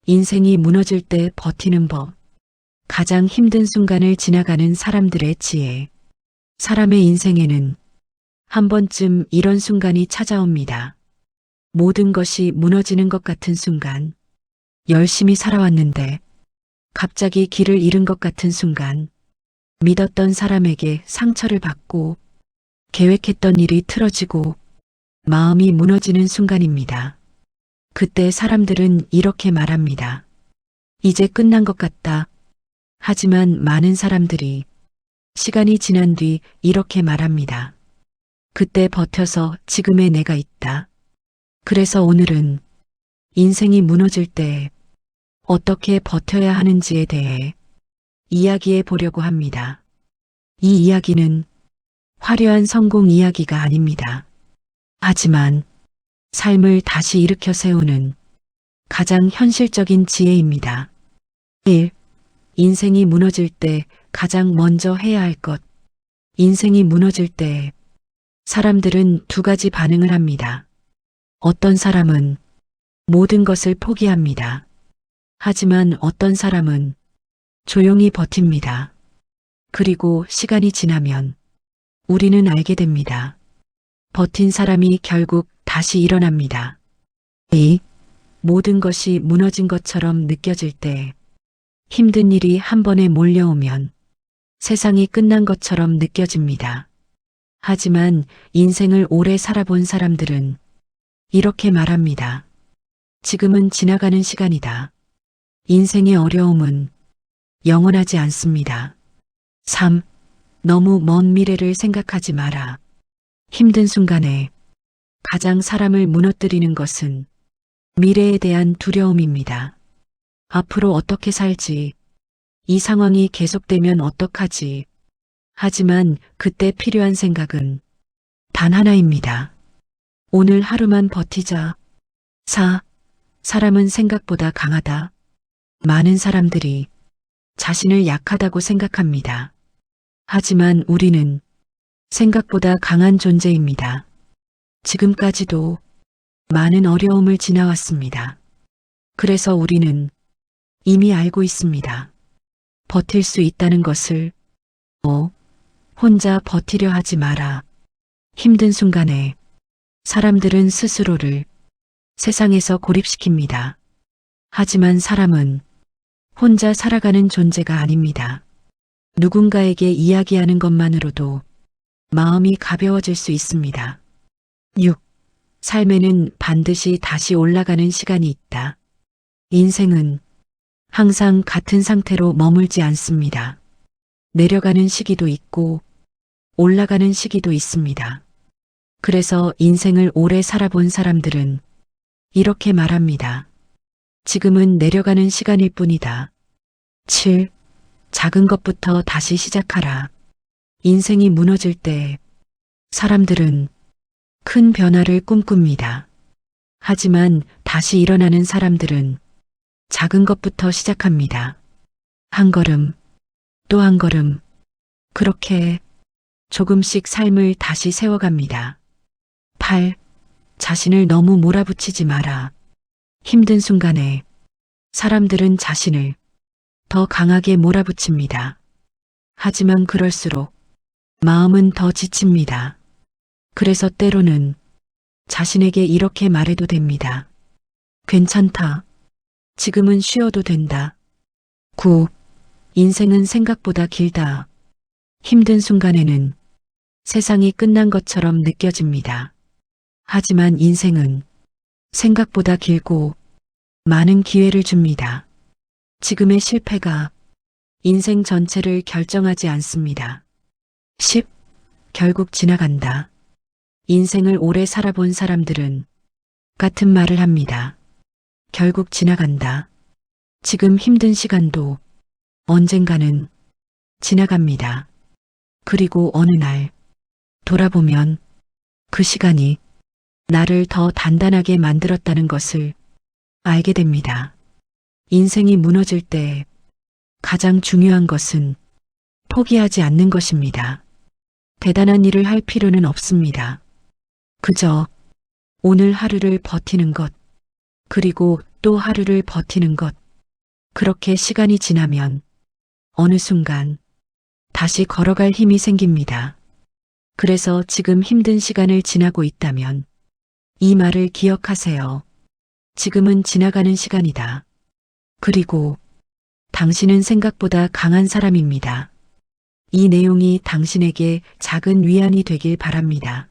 인생이 무너질 때 버티는 법. 가장 힘든 순간을 지나가는 사람들의 지혜. 사람의 인생에는 한 번쯤 이런 순간이 찾아옵니다. 모든 것이 무너지는 것 같은 순간. 열심히 살아왔는데 갑자기 길을 잃은 것 같은 순간. 믿었던 사람에게 상처를 받고 계획했던 일이 틀어지고 마음이 무너지는 순간입니다. 그때 사람들은 이렇게 말합니다. 이제 끝난 것 같다. 하지만 많은 사람들이 시간이 지난 뒤 이렇게 말합니다. 그때 버텨서 지금의 내가 있다. 그래서 오늘은 인생이 무너질 때 어떻게 버텨야 하는지에 대해 이야기해 보려고 합니다. 이 이야기는 화려한 성공 이야기가 아닙니다. 하지만 삶을 다시 일으켜 세우는 가장 현실적인 지혜입니다. 1. 인생이 무너질 때 가장 먼저 해야 할 것. 인생이 무너질 때 사람들은 두 가지 반응을 합니다. 어떤 사람은 모든 것을 포기합니다. 하지만 어떤 사람은 조용히 버팁니다. 그리고 시간이 지나면 우리는 알게 됩니다. 버틴 사람이 결국 다시 일어납니다. 2. 모든 것이 무너진 것처럼 느껴질 때 힘든 일이 한 번에 몰려오면 세상이 끝난 것처럼 느껴집니다. 하지만 인생을 오래 살아본 사람들은 이렇게 말합니다. 지금은 지나가는 시간이다. 인생의 어려움은 영원하지 않습니다. 3. 너무 먼 미래를 생각하지 마라. 힘든 순간에 가장 사람을 무너뜨리는 것은 미래에 대한 두려움입니다. 앞으로 어떻게 살지? 이 상황이 계속되면 어떡하지? 하지만 그때 필요한 생각은 단 하나입니다. 오늘 하루만 버티자. 4. 사람은 생각보다 강하다. 많은 사람들이 자신을 약하다고 생각합니다. 하지만 우리는 생각보다 강한 존재입니다. 지금까지도 많은 어려움을 지나왔습니다. 그래서 우리는 이미 알고 있습니다. 버틸 수 있다는 것을. 혼자 버티려 하지 마라. 힘든 순간에 사람들은 스스로를 세상에서 고립시킵니다. 하지만 사람은 혼자 살아가는 존재가 아닙니다. 누군가에게 이야기하는 것만으로도 마음이 가벼워질 수 있습니다. 6. 삶에는 반드시 다시 올라가는 시간이 있다. 인생은 항상 같은 상태로 머물지 않습니다. 내려가는 시기도 있고 올라가는 시기도 있습니다. 그래서 인생을 오래 살아본 사람들은 이렇게 말합니다. 지금은 내려가는 시간일 뿐이다. 7. 작은 것부터 다시 시작하라. 인생이 무너질 때 사람들은 큰 변화를 꿈꿉니다. 하지만 다시 일어나는 사람들은 작은 것부터 시작합니다. 한 걸음, 또 한 걸음, 그렇게 조금씩 삶을 다시 세워갑니다. 8. 자신을 너무 몰아붙이지 마라. 힘든 순간에 사람들은 자신을 더 강하게 몰아붙입니다. 하지만 그럴수록 마음은 더 지칩니다. 그래서 때로는 자신에게 이렇게 말해도 됩니다. 괜찮다. 지금은 쉬어도 된다. 9. 인생은 생각보다 길다. 힘든 순간에는 세상이 끝난 것처럼 느껴집니다. 하지만 인생은 생각보다 길고 많은 기회를 줍니다. 지금의 실패가 인생 전체를 결정하지 않습니다. 10. 결국 지나간다. 인생을 오래 살아본 사람들은 같은 말을 합니다. 결국 지나간다. 지금 힘든 시간도 언젠가는 지나갑니다. 그리고 어느 날 돌아보면 그 시간이 나를 더 단단하게 만들었다는 것을 알게 됩니다. 인생이 무너질 때 가장 중요한 것은 포기하지 않는 것입니다. 대단한 일을 할 필요는 없습니다. 그저 오늘 하루를 버티는 것, 그리고 또 하루를 버티는 것. 그렇게 시간이 지나면 어느 순간 다시 걸어갈 힘이 생깁니다. 그래서 지금 힘든 시간을 지나고 있다면 이 말을 기억하세요. 지금은 지나가는 시간이다. 그리고 당신은 생각보다 강한 사람입니다. 이 내용이 당신에게 작은 위안이 되길 바랍니다.